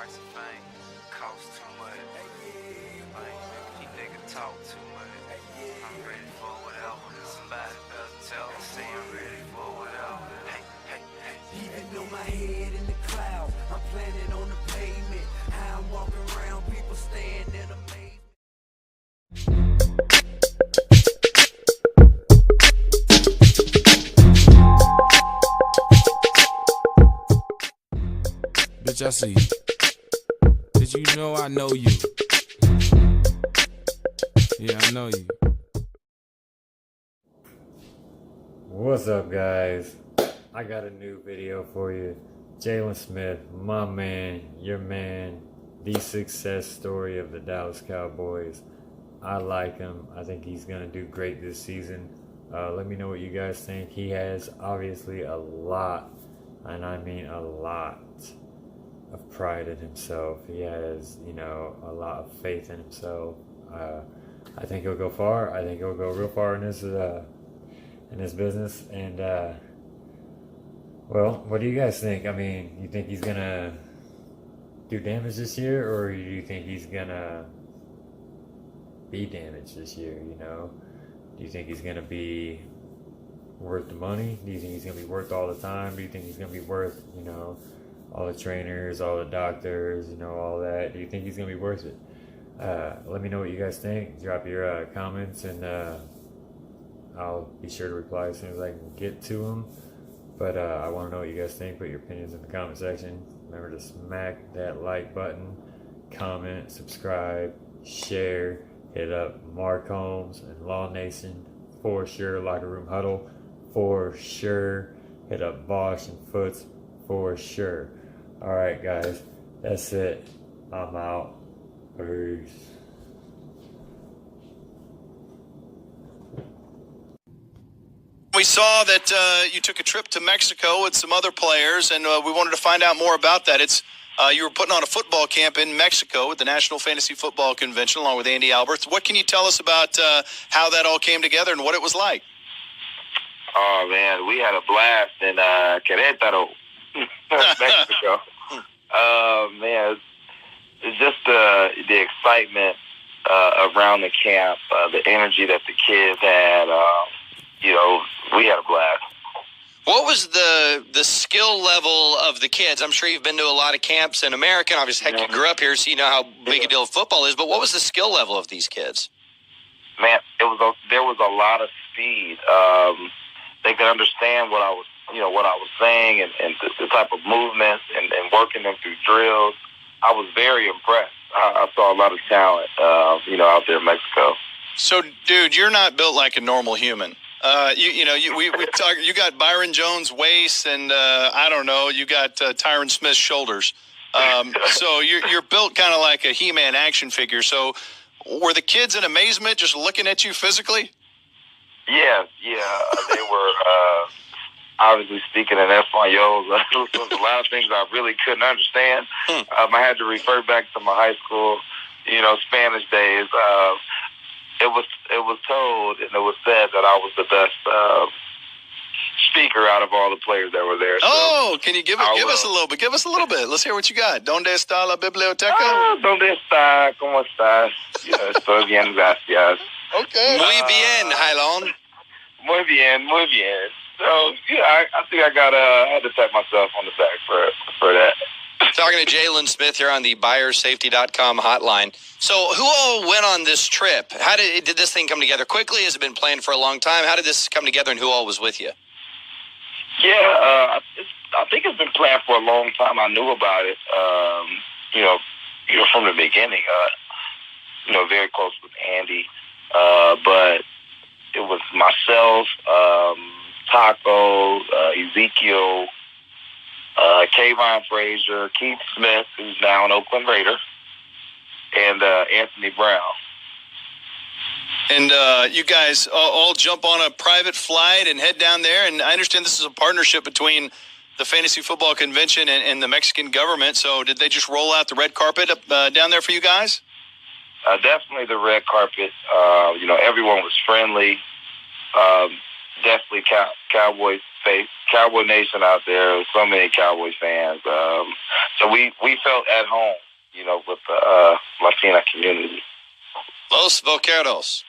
price of fame costs too much. He nigga talk too much. I'm ready for whatever. Somebody better tell me, say I'm ready for whatever. Even though my head in the cloud, I'm planted on the pavement. How I'm walking around, people staying in amazement. Bitch, I see you. Did you know I know you? Yeah, I know you. What's up, guys? I got a new video for you. Jaylon Smith, my man, your man, the success story of the Dallas Cowboys. I like him. I think he's going to do great this season. Let me know what you guys think. He has obviously a lot, and I mean a lot, of pride in himself. He has, a lot of faith in himself. I think he'll go far. I think he'll go real far in his business. And well, what do you guys think? I mean, you think he's gonna do damage this year, or do you think he's gonna be damaged this year? Do you think he's gonna be worth the money? Do you think he's gonna be worth all the time? Do you think he's gonna be worth, all the trainers, all the doctors, all that? Do you think he's gonna be worth it? Let me know what you guys think. Drop your comments, and I'll be sure to reply as soon as I can get to them. But I want to know what you guys think. Put your opinions in the comment section. Remember to smack that like button, comment, subscribe, share. Hit up Mark Holmes and Law Nation for sure. Locker Room Huddle for sure. Hit up Bosch and Foots for sure. All right, guys, that's it. I'm out. Peace. We saw that you took a trip to Mexico with some other players, and we wanted to find out more about that. You were putting on a football camp in Mexico at the National Fantasy Football Convention along with Andy Alberts. What can you tell us about how that all came together and what it was like? Oh, man, we had a blast in Querétaro, Mexico. Man, it's just the excitement around the camp, the energy that the kids had. We had a blast. What was the skill level of the kids? I'm sure you've been to a lot of camps in America. And obviously, heck, you grew up here, so you know how big a deal football is. But what was the skill level of these kids? Man, there was a lot of speed. They could understand what I was saying, and the type of movements and working them through drills. I was very impressed. I saw a lot of talent, out there in Mexico. So, dude, you're not built like a normal human. We talk. You got Byron Jones' waist, and I don't know. You got Tyron Smith's shoulders. So you're built kind of like a He-Man action figure. So were the kids in amazement just looking at you physically? Yeah. They were obviously speaking in Espanol. There was a lot of things I really couldn't understand. I had to refer back to my high school, Spanish days. It was told and it was said that I was the best speaker out of all the players that were there. So can you give us a little bit? Give us a little bit. Let's hear what you got. ¿Dónde está la biblioteca? ¿Dónde está? ¿Cómo estás? Estoy bien, gracias. Okay. Muy bien, Jaylon. Muy bien. So I think I had to pat myself on the back for that. Talking to Jaylon Smith here on the buyersafety.com hotline. So who all went on this trip? How did this thing come together quickly? Has it been planned for a long time? How did this come together, and who all was with you? Yeah, I think it's been planned for a long time. I knew about it, from the beginning. Very close with Andy, but it was myself, Taco, Ezekiel, Kayvon Frazier, Keith Smith, who's now an Oakland Raider, and Anthony Brown. And you guys all jump on a private flight and head down there. And I understand this is a partnership between the Fantasy Football Convention and the Mexican government. So did they just roll out the red carpet down there for you guys? Definitely the red carpet. Everyone was friendly. Definitely Cowboys say Cowboy Nation out there. So many Cowboy fans. So we felt at home, with the Latina community. Los Vaqueros.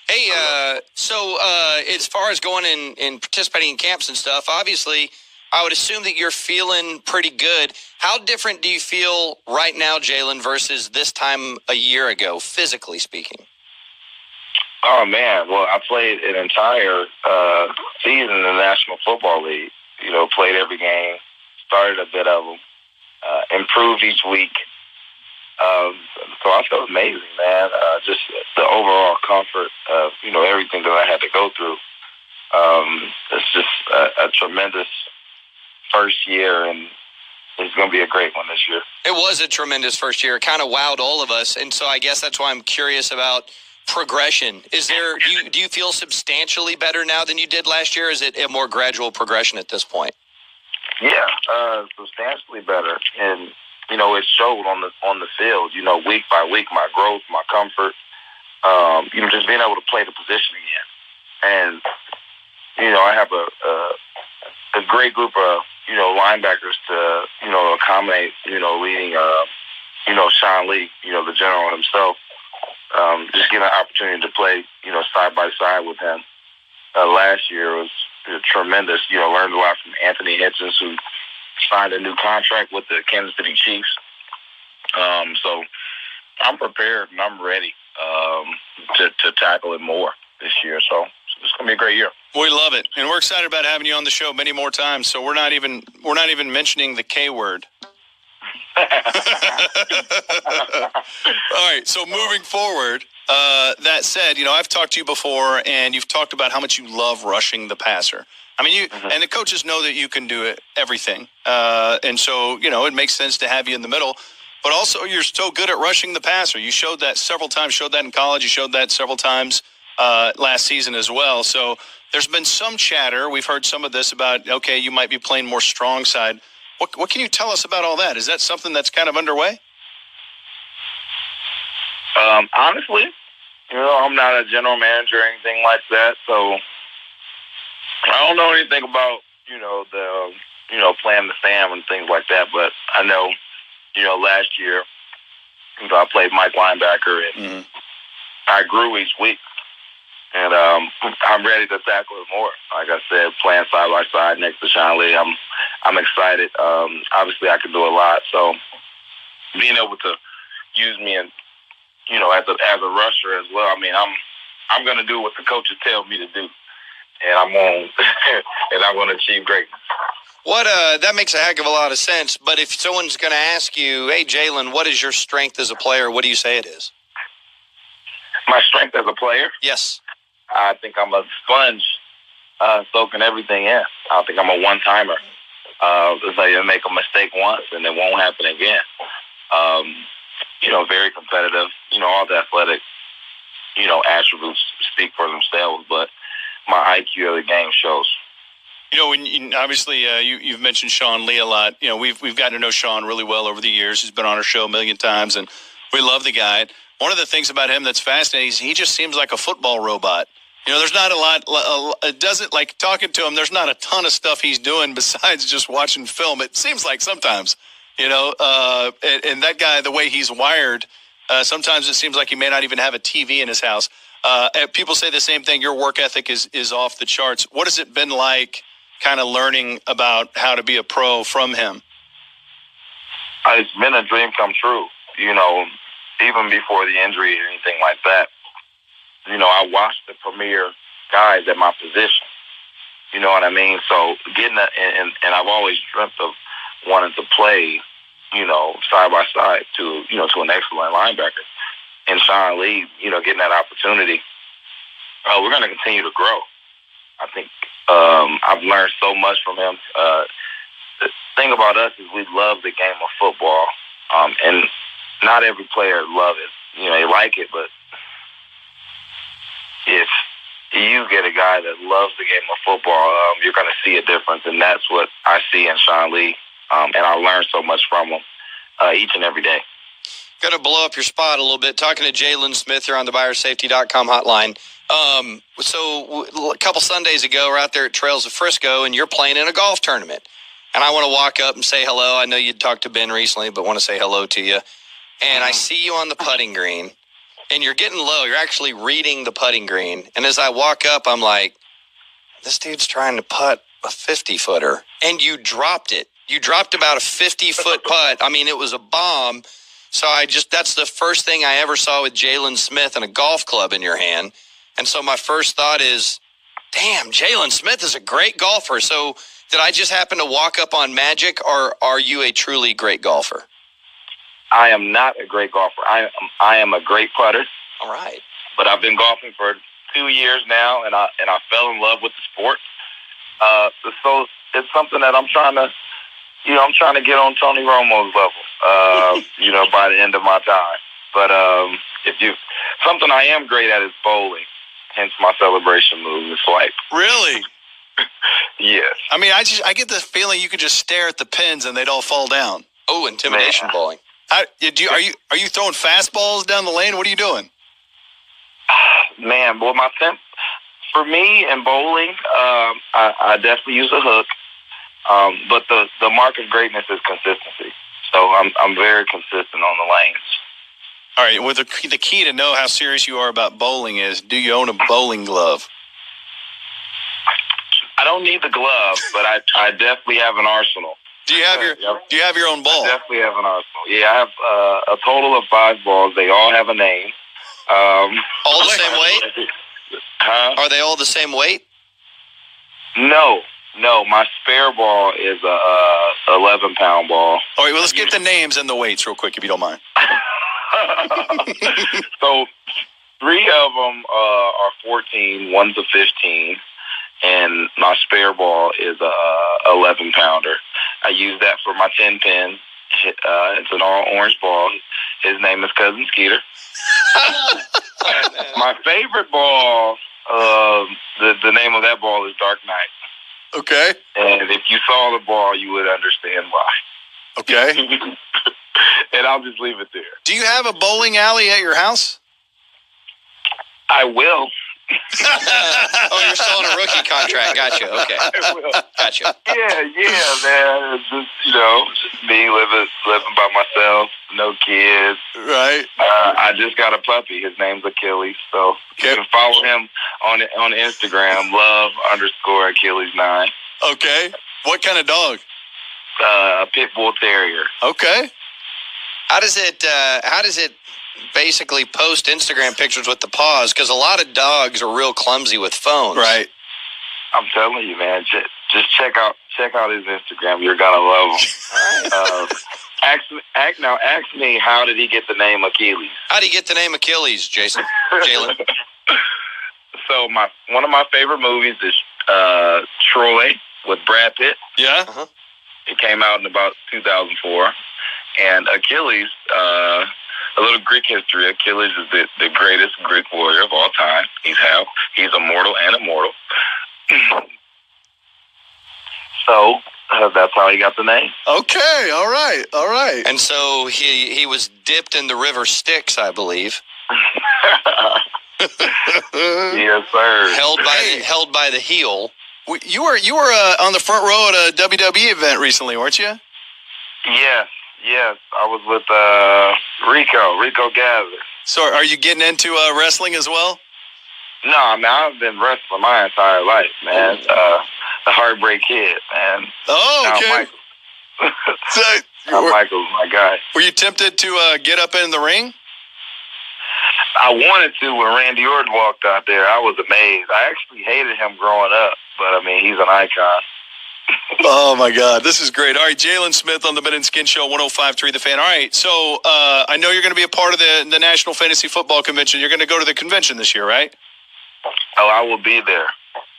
Hey, so as far as going and participating in camps and stuff, obviously, I would assume that you're feeling pretty good. How different do you feel right now, Jaylon, versus this time a year ago, physically speaking? Oh, man. Well, I played an entire season in the National Football League. Played every game, started a bit of them, improved each week. So I felt amazing, man. Just the overall comfort of, everything that I had to go through. It's just a tremendous first year, and it's going to be a great one this year. It was a tremendous first year. It kind of wowed all of us, and so I guess that's why I'm curious about progression. Do you feel substantially better now than you did last year? Or is it a more gradual progression at this point? Yeah, substantially better, and it showed on the field. Week by week, my growth, my comfort. Just being able to play the position again, and I have a great group of linebackers to accommodate leading Sean Lee, the general himself. Just getting an opportunity to play side by side with him last year was tremendous. Learned a lot from Anthony Hitchens, who signed a new contract with the Kansas City Chiefs. So I'm prepared and I'm ready to tackle it more this year. So it's going to be a great year. We love it, and we're excited about having you on the show many more times. So we're not even mentioning the K word. All right. So moving forward, that said, I've talked to you before, and you've talked about how much you love rushing the passer. I mean, and the coaches know that you can do it, everything. And so, it makes sense to have you in the middle. But also, you're so good at rushing the passer. You showed that several times, showed that in college. You showed that several times last season as well. So there's been some chatter. We've heard some of this about, okay, you might be playing more strong side. What can you tell us about all that? Is that something that's kind of underway? Honestly, I'm not a general manager or anything like that, so I don't know anything about, playing the Sam and things like that, but I know, last year, I played Mike linebacker, and I grew each week, and I'm ready to tackle it more. Like I said, playing side by side next to Sean Lee, I'm excited. Obviously, I can do a lot, so being able to use me and as a rusher as well. I mean, I'm going to do what the coaches tell me to do, and I'm going to achieve greatness. That makes a heck of a lot of sense. But if someone's going to ask you, hey, Jaylon, what is your strength as a player? What do you say it is? My strength as a player? Yes. I think I'm a sponge, soaking everything in. I think I'm a one-timer. It's like you make a mistake once and it won't happen again. Very competitive. All the athletic, attributes speak for themselves, but my IQ of the game shows. Obviously, you've mentioned Sean Lee a lot. We've gotten to know Sean really well over the years. He's been on our show a million times, and we love the guy. One of the things about him that's fascinating is he just seems like a football robot. There's not a lot. It doesn't, like, talking to him, there's not a ton of stuff he's doing besides just watching film. It seems like sometimes, and that guy, the way he's wired, sometimes it seems like he may not even have a TV in his house. People say the same thing. Your work ethic is off the charts. What has it been like kind of learning about how to be a pro from him? It's been a dream come true, even before the injury or anything like that. I watched the premier guys at my position. You know what I mean? So getting that, and I've always dreamt of wanting to play, side by side to an excellent linebacker. And Sean Lee, getting that opportunity, we're going to continue to grow. I think I've learned so much from him. The thing about us is we love the game of football, and not every player loves it. They like it, but if you get a guy that loves the game of football, you're going to see a difference, and that's what I see in Sean Lee, and I learn so much from him each and every day. Got to blow up your spot a little bit. Talking to Jaylon Smith here on the buyersafety.com hotline. So a couple Sundays ago, we're out there at Trails of Frisco, and you're playing in a golf tournament. And I want to walk up and say hello. I know you'd talked to Ben recently, but want to say hello to you. And I see you on the putting green, and you're getting low. You're actually reading the putting green. And as I walk up, I'm like, this dude's trying to putt a 50-footer. And you dropped it. You dropped about a 50-foot putt. I mean, it was a bomb. So that's the first thing I ever saw with Jaylon Smith and a golf club in your hand. And so my first thought is, damn, Jaylon Smith is a great golfer. So did I just happen to walk up on magic, or are you a truly great golfer? I am not a great golfer. I am a great putter. All right. But I've been golfing for 2 years now, and I fell in love with the sport. So it's something that I'm trying to get on Tony Romo's level, by the end of my time. But something I am great at is bowling, hence my celebration move, the swipe. Really? Yes. I mean, I get the feeling you could just stare at the pins and they'd all fall down. Oh, intimidation bowling. Are you throwing fastballs down the lane? What are you doing? Man, boy, for me in bowling, I definitely use a hook. But the mark of greatness is consistency. So I'm very consistent on the lanes. All right. Well, the key to know how serious you are about bowling is, do you own a bowling glove? I don't need the glove, but I definitely have an arsenal. Do you have your own ball? I definitely have an arsenal. Yeah, I have a total of 5 balls. They all have a name. All the same weight? Huh? Are they all the same weight? No, my spare ball is a 11-pound ball. All right, well, let's get the names and the weights real quick, if you don't mind. So 3 of them are 14, one's a 15, and my spare ball is a 11-pounder. I use that for my 10 pin. It's an all-orange ball. His name is Cousin Skeeter. My favorite ball, the name of that ball is Dark Knight. Okay. And if you saw the ball, you would understand why. Okay. And I'll just leave it there. Do you have a bowling alley at your house? I will. Oh, you're still on a rookie contract. Gotcha. Okay. I will. Gotcha. Yeah, man. It's just me living by myself, no kids. Right. I just got a puppy. His name's Achilles. So you can follow him on Instagram, love_Achilles9. Okay. What kind of dog? A pit bull terrier. Okay. How does it basically post Instagram pictures with the paws? Because a lot of dogs are real clumsy with phones. Right. I'm telling you, man. Just check out his Instagram. You're gonna love him. Ask me, how did he get the name Achilles? How did he get the name Achilles, Jaylon? So one of my favorite movies is Troy with Brad Pitt. Yeah. Uh-huh. It came out in about 2004. And Achilles, a little Greek history. Achilles is the greatest Greek warrior of all time. He's immortal and immortal. So that's how he got the name. Okay. All right. And so he was dipped in the river Styx, I believe. Yes, sir. Held by the heel. You were on the front row at a WWE event recently, weren't you? Yes. I was with Rico Gather. So are you getting into wrestling as well? No, I mean, I've been wrestling my entire life, man. The Heartbreak Kid, man. Oh, okay. Michael's my guy. Were you tempted to get up in the ring? I wanted to when Randy Orton walked out there. I was amazed. I actually hated him growing up, but, I mean, he's an icon. Oh, my God. This is great. All right, Jaylon Smith on the Ben and Skin Show, 105.3 The Fan. All right, so I know you're going to be a part of the National Fantasy Football Convention. You're going to go to the convention this year, right? Oh, I will be there.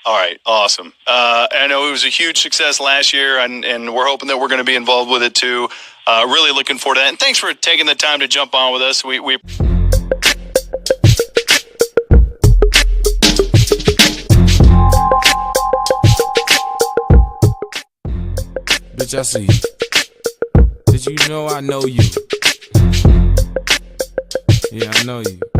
All right, awesome. I know it was a huge success last year, and we're hoping that we're going to be involved with it too. Really looking forward to that. And thanks for taking the time to jump on with us. We Bitch, I see you. Did you know I know you? Yeah, I know you.